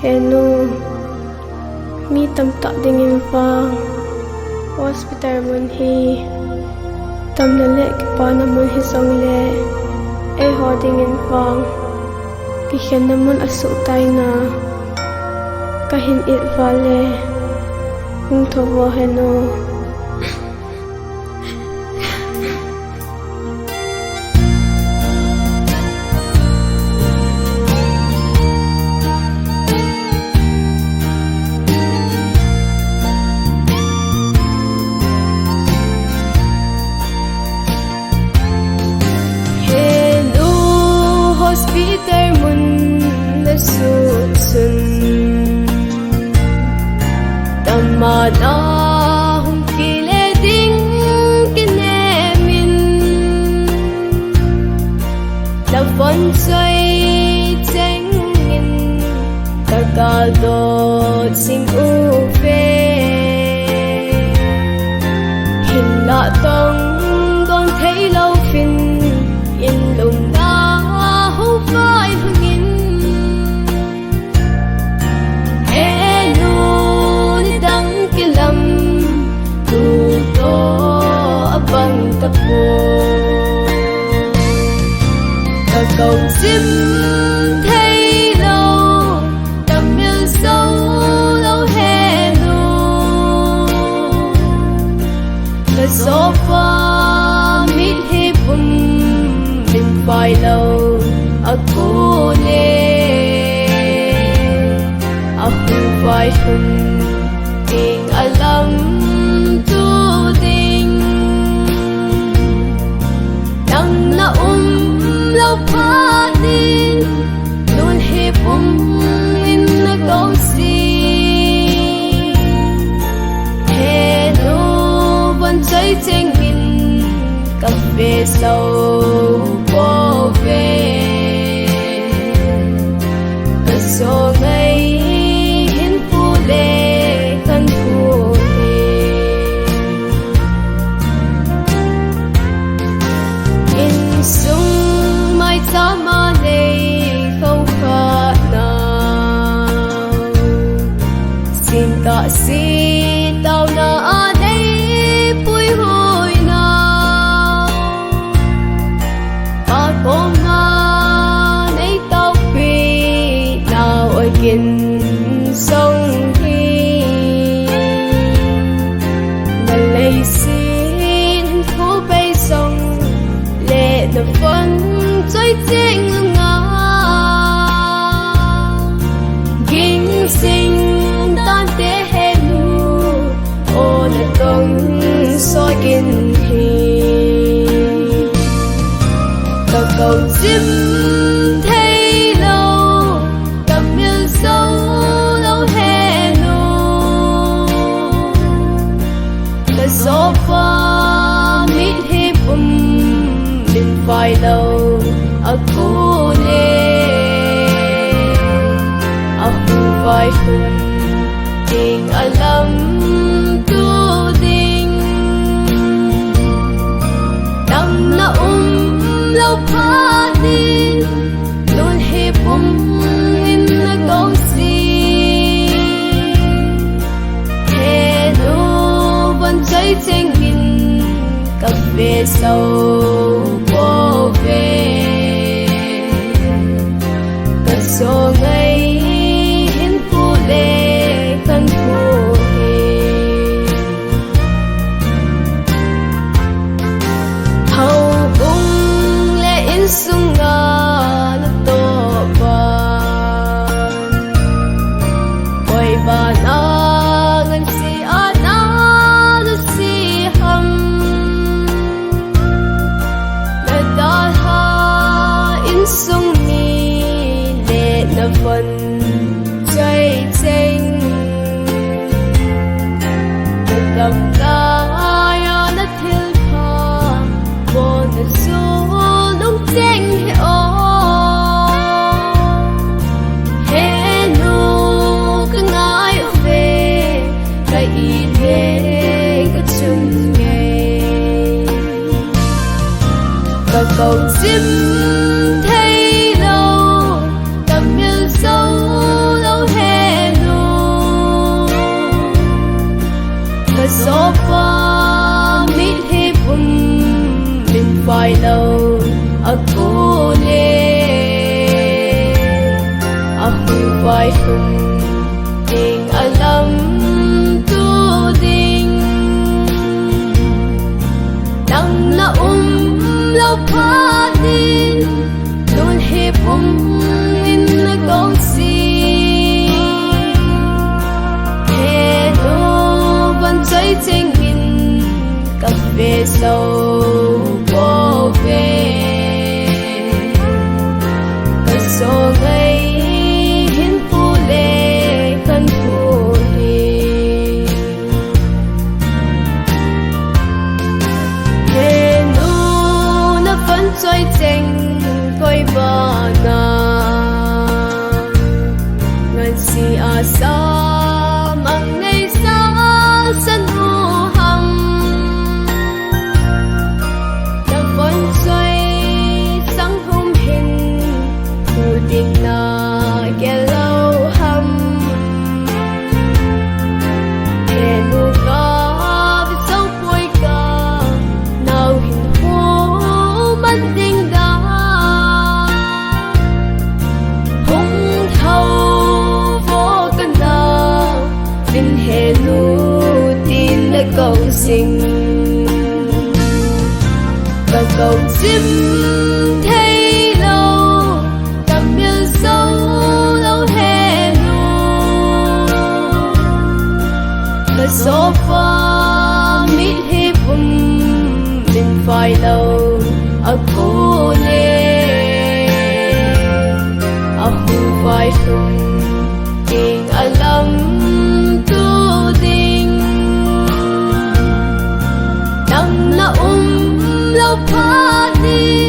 Henu, mi tam ta ding in vang hospital mun hi tam na le ki pa na mun hi song le e ho ding in vang ki khen na mun asu tai na ka hin it vale hung tho wa Henu. Hospital mun na sutsun tamma na hung kile ding kinemin la von soi chengin kakado sing u fe hin la tong don Theilou fin in lung na vai hungin Henu ni dang kilam tu to abang tapo ta Kouchim Theilou tam yêu sâu lâu Henu ta so fa mit hi bum min vai lâu aku le aku vai hun ting alam tu ding nang na lâu pha din luôn hi in na go si Henu vẫn chơi trên min cà phê sâu vô về so ngày hin phu le kan phu he in sung mai ta ma le khâu kha na xin ta si tao na a đây bùi hồi na ta con kinh sông hi mà lấy xin phố bay sông lệ đập phân chơi trên ngã kinh sinh tan té Henu ô là công soi kinh hi ta Kouchim so far mit hi bum min vai lâu aku le aku vai hun ting alam tu ding nang na lâu pha din luôn hi bum in na go si chơi trên min cà phê sâu vô về cà so ngày hin phu le kan phu he hầu bung le in sung nga na to ba boy ba na ngan si ana sung mi lệ na phần chơi chênh tập ca ya na thiêu tha bo na su lúc chênh he o Henu cứ ngái về cái ý thế cứ chung nghe ta Kouchim Theilou tam sofa mit hipum min vai lâu akule ahu vai hum ding alam tu ding nang na lâu pha din luôn hipum in na gong si Henu vẫn dây trên nghìn cặp về sâu vô về cặp số ngày hiến phu lệ khăn phu lệ Henu nó vẫn dây trên coi bà nàng ngàn si à sa sân u hằng đã vẫn xoay sáng hôm hình phù tình na ghé lâu hầm Henu ca với dấu bôi ca nào hình hô mắt đinh đá hung thâu vô cân đà bên Henu cầu sinh và cầu chim Theilou gặp nhau sâu lâu Henu và sofa mit hipum min vai lâu akule ahu vai hum ding alam tu ding nang na lâu pha đi